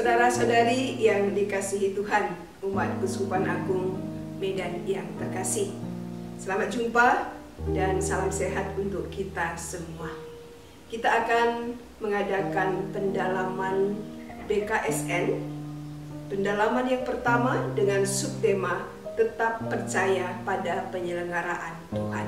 Saudara-saudari yang dikasihi Tuhan, umat Keuskupan Agung Medan yang terkasih, selamat jumpa dan salam sehat untuk kita semua. Kita akan mengadakan pendalaman BKSN, pendalaman yang pertama dengan subtema tetap percaya pada penyelenggaraan Tuhan.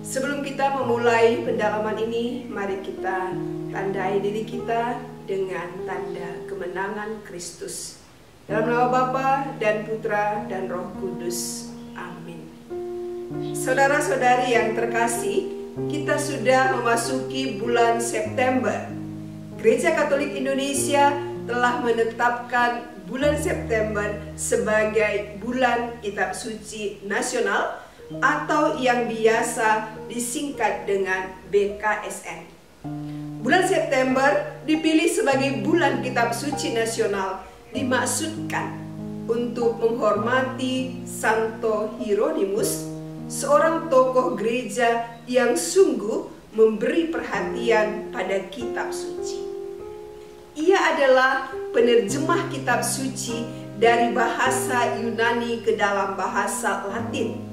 Sebelum kita memulai pendalaman ini, mari kita tandai diri kita dengan tanda kemenangan Kristus. Dalam nama Bapa dan Putra dan Roh Kudus. Amin. Saudara-saudari yang terkasih, kita sudah memasuki bulan September. Gereja Katolik Indonesia telah menetapkan bulan September sebagai bulan Kitab Suci Nasional atau yang biasa disingkat dengan BKSN. Bulan September dipilih sebagai bulan Kitab Suci Nasional dimaksudkan untuk menghormati Santo Hieronymus, seorang tokoh gereja yang sungguh memberi perhatian pada Kitab Suci. Ia adalah penerjemah Kitab Suci dari bahasa Yunani ke dalam bahasa Latin.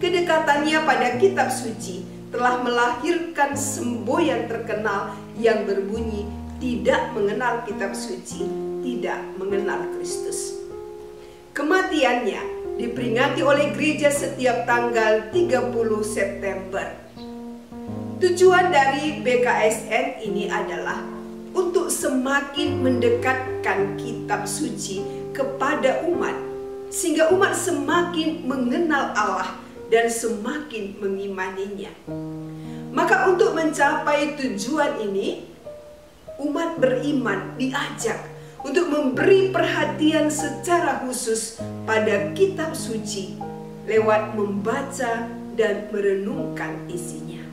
Kedekatannya pada Kitab Suci telah melahirkan semboyan terkenal yang berbunyi tidak mengenal Kitab Suci, tidak mengenal Kristus. Kematiannya diperingati oleh gereja setiap tanggal 30 September. Tujuan dari BKSN ini adalah untuk semakin mendekatkan Kitab Suci kepada umat, sehingga umat semakin mengenal Allah dan semakin mengimaninya. Maka untuk mencapai tujuan ini, umat beriman diajak untuk memberi perhatian secara khusus pada Kitab Suci lewat membaca dan merenungkan isinya.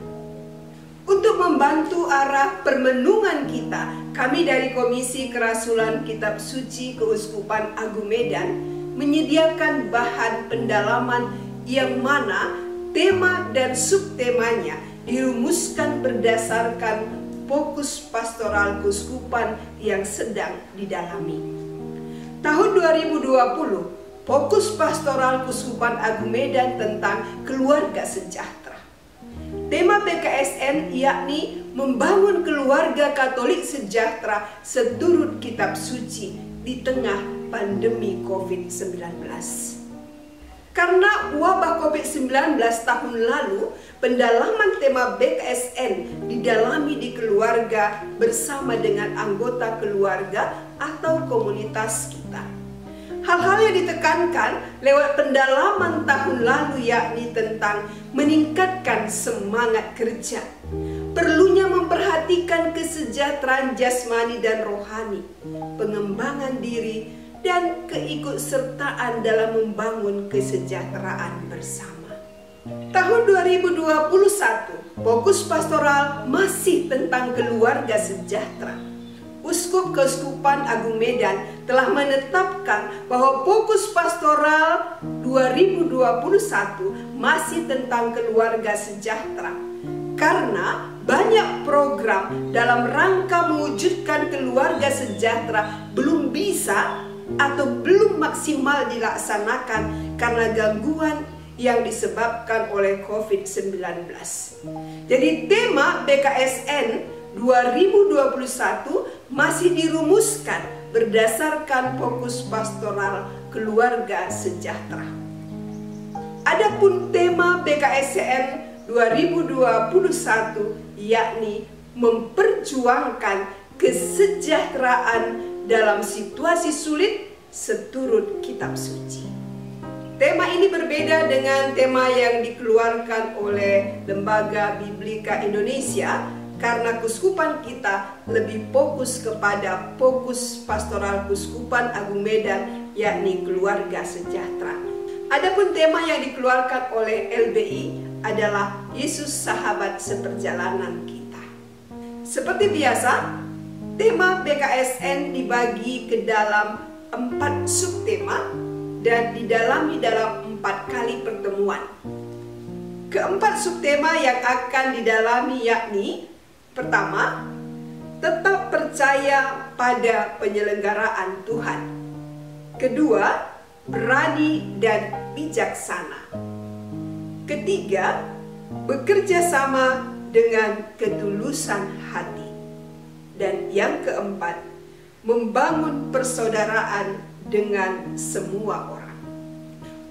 Untuk membantu arah permenungan kita, kami dari Komisi Kerasulan Kitab Suci Keuskupan Agung Medan menyediakan bahan pendalaman yang mana tema dan subtemanya dirumuskan berdasarkan fokus pastoral keuskupan yang sedang didalami. Tahun 2020, fokus pastoral Keuskupan Agung Medan tentang keluarga sejahtera. Tema BKSN yakni membangun keluarga Katolik sejahtera seturut Kitab Suci di tengah pandemi COVID-19. Karena wabah COVID-19 tahun lalu, pendalaman tema BKSN didalami di keluarga bersama dengan anggota keluarga atau komunitas kita. Hal-hal yang ditekankan lewat pendalaman tahun lalu yakni tentang meningkatkan semangat kerja, perlunya memperhatikan kesejahteraan jasmani dan rohani, pengembangan diri, dan keikutsertaan dalam membangun kesejahteraan bersama. Tahun 2021, fokus pastoral masih tentang keluarga sejahtera. Uskup Keuskupan Agung Medan telah menetapkan bahwa fokus pastoral 2021 masih tentang keluarga sejahtera. Karena banyak program dalam rangka mewujudkan keluarga sejahtera belum bisa atau belum maksimal dilaksanakan karena gangguan yang disebabkan oleh COVID-19. Jadi tema BKSN 2021 masih dirumuskan berdasarkan fokus pastoral keluarga sejahtera. Adapun tema BKSN 2021 yakni memperjuangkan kesejahteraan dalam situasi sulit seturut Kitab Suci. Tema ini berbeda dengan tema yang dikeluarkan oleh Lembaga Biblika Indonesia karena keuskupan kita lebih fokus kepada fokus pastoral Keuskupan Agung Medan yakni keluarga sejahtera. Adapun tema yang dikeluarkan oleh LBI adalah Yesus sahabat seperjalanan kita. Seperti biasa, tema BKSN dibagi ke dalam 4 subtema dan didalami dalam 4 kali pertemuan. Keempat subtema yang akan didalami yakni pertama, tetap percaya pada penyelenggaraan Tuhan. Kedua, berani dan bijaksana. Ketiga, bekerja sama dengan ketulusan hati. Dan yang keempat, membangun persaudaraan dengan semua orang.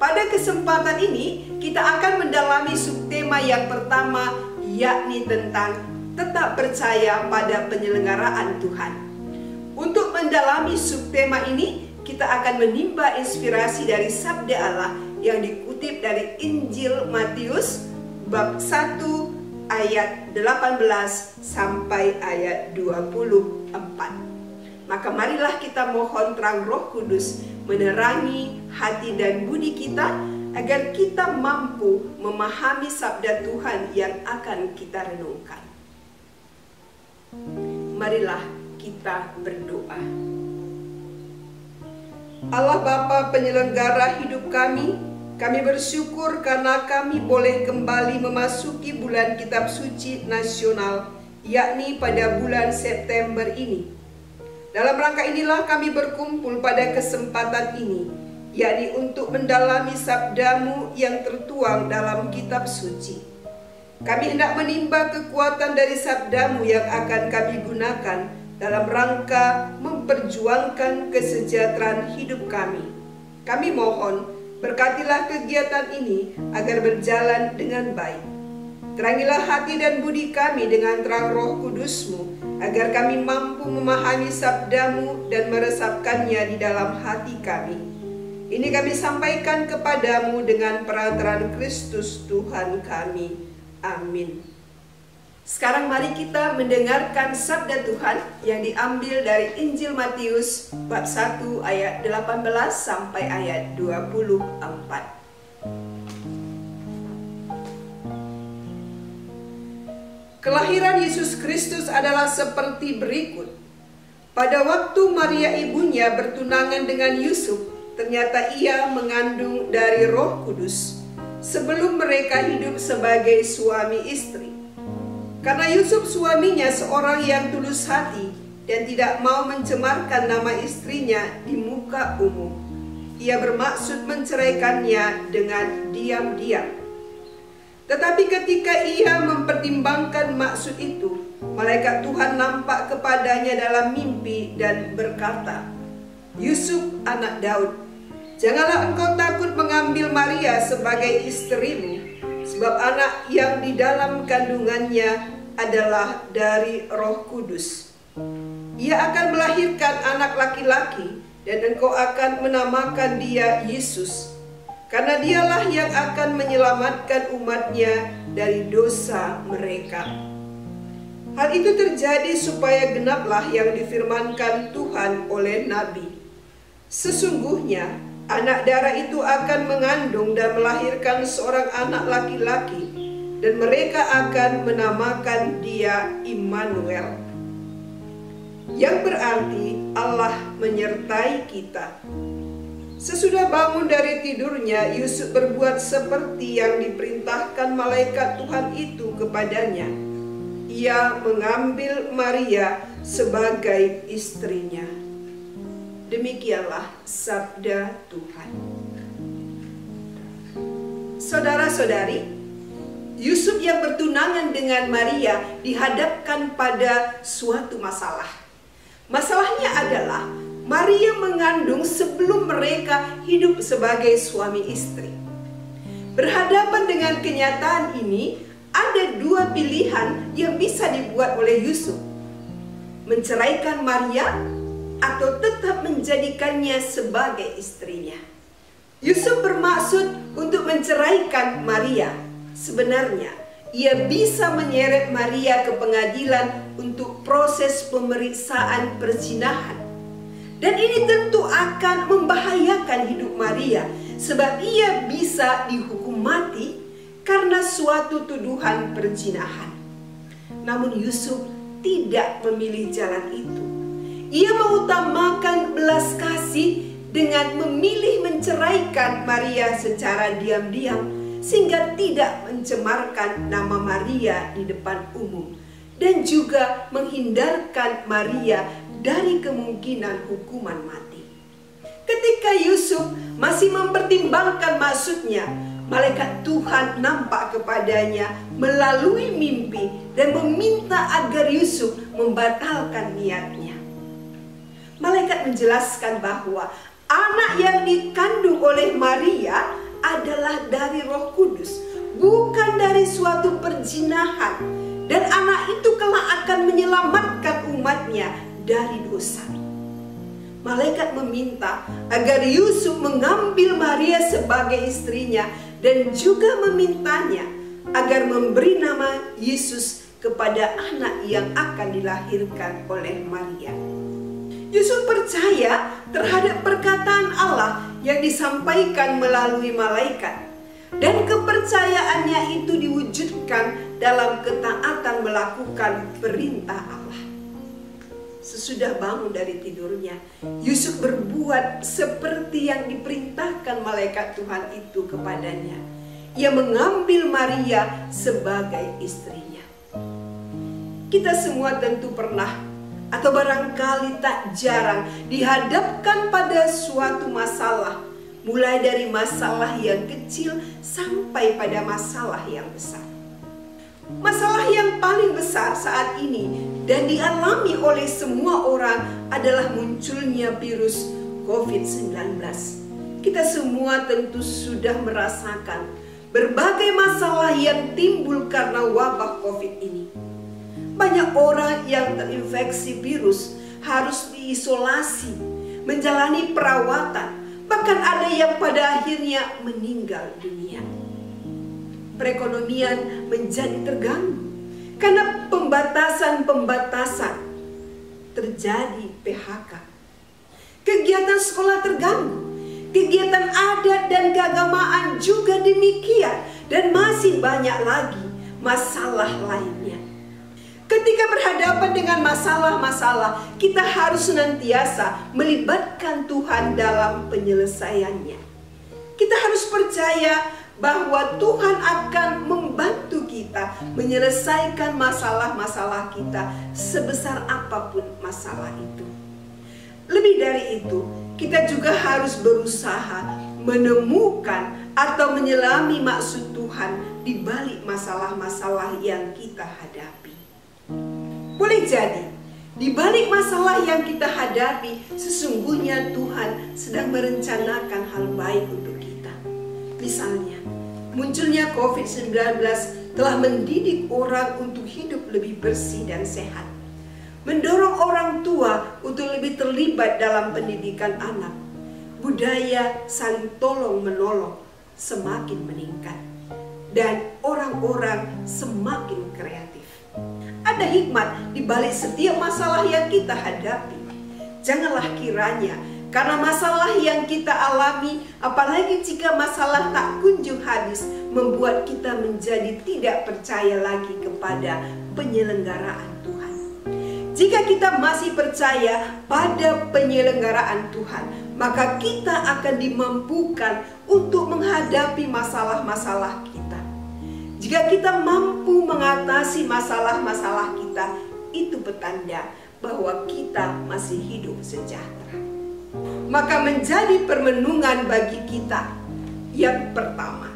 Pada kesempatan ini, kita akan mendalami subtema yang pertama, yakni tentang tetap percaya pada penyelenggaraan Tuhan. Untuk mendalami subtema ini, kita akan menimba inspirasi dari sabda Allah yang dikutip dari Injil Matius bab 1 ayat 18 sampai ayat 24. Maka marilah kita mohon terang Roh Kudus menerangi hati dan budi kita agar kita mampu memahami sabda Tuhan yang akan kita renungkan. Marilah kita berdoa. Allah Bapa penyelenggara hidup kami bersyukur karena kami boleh kembali memasuki bulan Kitab Suci Nasional, yakni pada bulan September ini. Dalam rangka inilah kami berkumpul pada kesempatan ini, yakni untuk mendalami sabda-Mu yang tertuang dalam Kitab Suci. Kami hendak menimba kekuatan dari sabda-Mu yang akan kami gunakan dalam rangka memperjuangkan kesejahteraan hidup kami. Kami mohon, berkatilah kegiatan ini agar berjalan dengan baik. Terangilah hati dan budi kami dengan terang Roh Kudus-Mu, agar kami mampu memahami sabda-Mu dan meresapkannya di dalam hati kami. Ini kami sampaikan kepadamu dengan perantaraan Kristus Tuhan kami. Amin. Sekarang mari kita mendengarkan sabda Tuhan yang diambil dari Injil Matius bab 1 ayat 18 sampai ayat 24. Kelahiran Yesus Kristus adalah seperti berikut. Pada waktu Maria ibunya bertunangan dengan Yusuf, ternyata ia mengandung dari Roh Kudus sebelum mereka hidup sebagai suami istri. Karena Yusuf suaminya seorang yang tulus hati dan tidak mau mencemarkan nama istrinya di muka umum, ia bermaksud menceraikannya dengan diam-diam. Tetapi ketika ia mempertimbangkan maksud itu, malaikat Tuhan nampak kepadanya dalam mimpi dan berkata, "Yusuf anak Daud, janganlah engkau takut mengambil Maria sebagai istrimu, sebab anak yang di dalam kandungannya adalah dari Roh Kudus. Ia akan melahirkan anak laki-laki dan engkau akan menamakan dia Yesus, karena dialah yang akan menyelamatkan umatnya dari dosa mereka." Hal itu terjadi supaya genaplah yang difirmankan Tuhan oleh Nabi. Sesungguhnya anak darah itu akan mengandung dan melahirkan seorang anak laki-laki, dan mereka akan menamakan dia Immanuel, yang berarti Allah menyertai kita. Sesudah bangun dari tidurnya, Yusuf berbuat seperti yang diperintahkan malaikat Tuhan itu kepadanya. Ia mengambil Maria sebagai istrinya. Demikianlah sabda Tuhan. Saudara-saudari, Yusuf yang bertunangan dengan Maria dihadapkan pada suatu masalah. Masalahnya adalah Maria mengandung sebelum mereka hidup sebagai suami istri. Berhadapan dengan kenyataan ini, ada dua pilihan yang bisa dibuat oleh Yusuf: menceraikan Maria atau tetap menjadikannya sebagai istrinya. Yusuf bermaksud untuk menceraikan Maria. Sebenarnya, ia bisa menyeret Maria ke pengadilan untuk proses pemeriksaan perzinahan. Dan ini tentu akan membahayakan hidup Maria, sebab ia bisa dihukum mati karena suatu tuduhan perzinahan. Namun Yusuf tidak memilih jalan itu. Ia mengutamakan belas kasih dengan memilih menceraikan Maria secara diam-diam, sehingga tidak mencemarkan nama Maria di depan umum. dan juga menghindarkan Maria dari kemungkinan hukuman mati. Ketika Yusuf masih mempertimbangkan maksudnya, malaikat Tuhan nampak kepadanya melalui mimpi dan meminta agar Yusuf membatalkan niatnya. Malaikat menjelaskan bahwa anak yang dikandung oleh Maria adalah dari Roh Kudus, bukan dari suatu perzinahan, dan anak itu kelak akan menyelamatkan umatnya dari dosa. Malaikat meminta agar Yusuf mengambil Maria sebagai istrinya dan juga memintanya agar memberi nama Yesus kepada anak yang akan dilahirkan oleh Maria. Yusuf percaya terhadap perkataan Allah yang disampaikan melalui malaikat, dan kepercayaannya itu diwujudkan dalam ketaatan melakukan perintah Allah. Sesudah bangun dari tidurnya, Yusuf berbuat seperti yang diperintahkan malaikat Tuhan itu kepadanya. Ia mengambil Maria sebagai istrinya. Kita semua tentu pernah atau barangkali tak jarang dihadapkan pada suatu masalah, mulai dari masalah yang kecil sampai pada masalah yang besar. Masalah yang paling besar saat ini dan dialami oleh semua orang adalah munculnya virus COVID-19. Kita semua tentu sudah merasakan berbagai masalah yang timbul karena wabah COVID ini. Banyak orang yang terinfeksi virus harus diisolasi, menjalani perawatan, bahkan ada yang pada akhirnya meninggal dunia. Perekonomian menjadi terganggu karena pembatasan terjadi PHK. Kegiatan sekolah terganggu, kegiatan adat dan keagamaan juga demikian, dan masih banyak lagi masalah lainnya. Ketika berhadapan dengan masalah-masalah, kita harus senantiasa melibatkan Tuhan dalam penyelesaiannya. Kita harus percaya bahwa Tuhan akan membantu kita menyelesaikan masalah-masalah kita, sebesar apapun masalah itu. Lebih dari itu, kita juga harus berusaha menemukan atau menyelami maksud Tuhan di balik masalah-masalah yang kita hadapi. Boleh jadi, di balik masalah yang kita hadapi, sesungguhnya Tuhan sedang merencanakan hal baik untuk kita. Misalnya, munculnya COVID-19 telah mendidik orang untuk hidup lebih bersih dan sehat, mendorong orang tua untuk lebih terlibat dalam pendidikan anak. Budaya saling tolong-menolong semakin meningkat, dan orang-orang semakin kreatif. Ada hikmat di balik setiap masalah yang kita hadapi. Janganlah kiranya karena masalah yang kita alami, apalagi jika masalah tak kunjung habis, membuat kita menjadi tidak percaya lagi kepada penyelenggaraan Tuhan. Jika kita masih percaya pada penyelenggaraan Tuhan, maka kita akan dimampukan untuk menghadapi masalah-masalah kita. Jika kita mampu mengatasi masalah-masalah kita, itu petanda bahwa kita masih hidup sejahtera. Maka menjadi permenungan bagi kita yang pertama,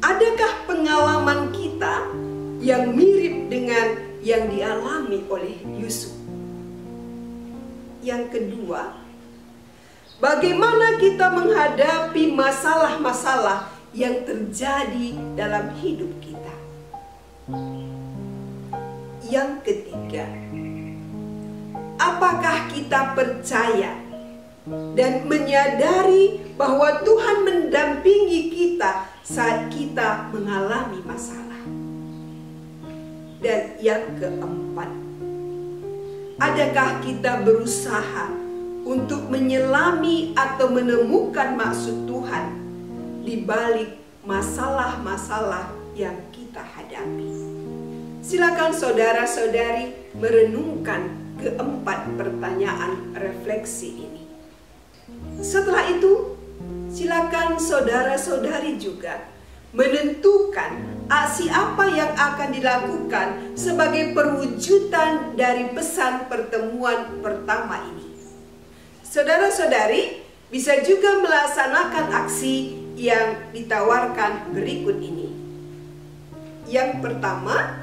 adakah pengalaman kita yang mirip dengan yang dialami oleh Yusuf? Yang kedua, bagaimana kita menghadapi masalah-masalah yang terjadi dalam hidup kita? Yang ketiga, apakah kita percaya dan menyadari bahwa Tuhan mendampingi kita saat kita mengalami masalah? Dan yang keempat, adakah kita berusaha untuk menyelami atau menemukan maksud Tuhan di balik masalah-masalah yang kita hadapi? Silakan saudara-saudari merenungkan keempat pertanyaan refleksi ini. Setelah itu, silakan saudara-saudari juga menentukan aksi apa yang akan dilakukan sebagai perwujudan dari pesan pertemuan pertama ini. Saudara-saudari bisa juga melaksanakan aksi yang ditawarkan berikut ini. Yang pertama,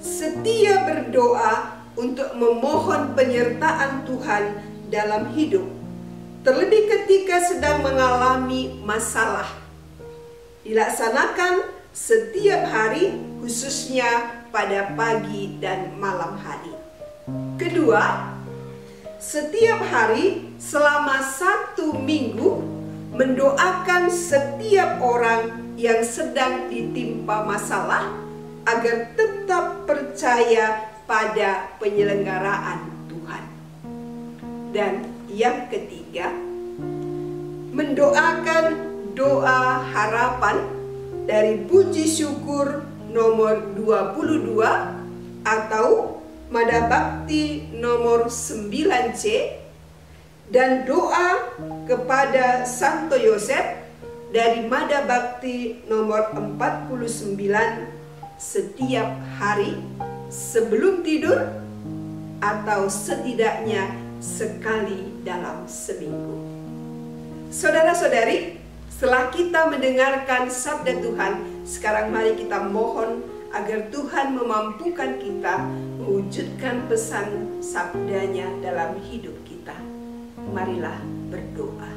setia berdoa untuk memohon penyertaan Tuhan dalam hidup, terlebih ketika sedang mengalami masalah. Dilaksanakan setiap hari, khususnya pada pagi dan malam hari. Kedua, setiap hari selama 1 minggu mendoakan setiap orang yang sedang ditimpa masalah agar tetap percaya pada penyelenggaraan Tuhan. Dan yang ketiga, mendoakan doa harapan dari puji syukur nomor 22 atau Mada Bakti nomor 9C, dan doa kepada Santo Yosef dari Mada Bakti nomor 49 setiap hari sebelum tidur atau setidaknya sekali dalam seminggu. Saudara-saudari, setelah kita mendengarkan sabda Tuhan, sekarang mari kita mohon agar Tuhan memampukan kita mewujudkan pesan sabdanya dalam hidup kita. Marilah berdoa.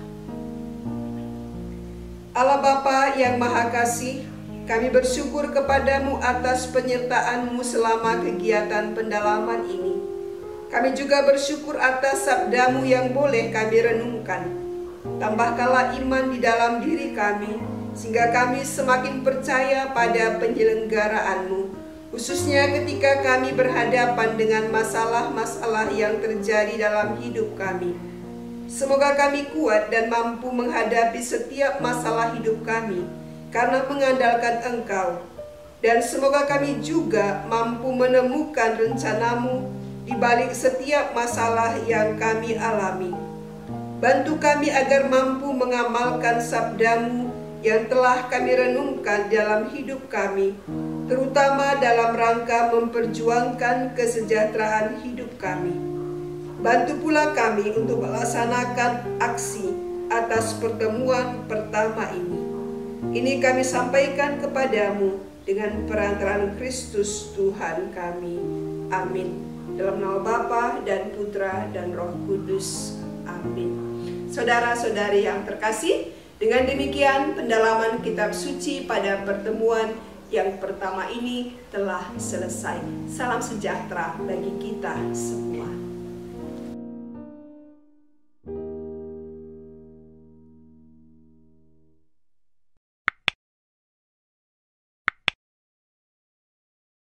Allah Bapa yang Maha Kasih, kami bersyukur kepadamu atas penyertaan-Mu selama kegiatan pendalaman ini. Kami juga bersyukur atas sabda-Mu yang boleh kami renungkan. Tambahkanlah iman di dalam diri kami, sehingga kami semakin percaya pada penyelenggaraan-Mu, khususnya ketika kami berhadapan dengan masalah-masalah yang terjadi dalam hidup kami. Semoga kami kuat dan mampu menghadapi setiap masalah hidup kami karena mengandalkan Engkau. Dan semoga kami juga mampu menemukan rencana-Mu di balik setiap masalah yang kami alami. Bantu kami agar mampu mengamalkan sabda-Mu yang telah kami renungkan dalam hidup kami, terutama dalam rangka memperjuangkan kesejahteraan hidup kami. Bantu pula kami untuk melaksanakan aksi atas pertemuan pertama ini. Ini kami sampaikan kepadamu dengan perantaraan Kristus Tuhan kami. Amin. Dalam nama Bapa dan Putra dan Roh Kudus. Amin. Saudara-saudari yang terkasih, dengan demikian pendalaman kitab suci pada pertemuan yang pertama ini telah selesai. Salam sejahtera bagi kita semua.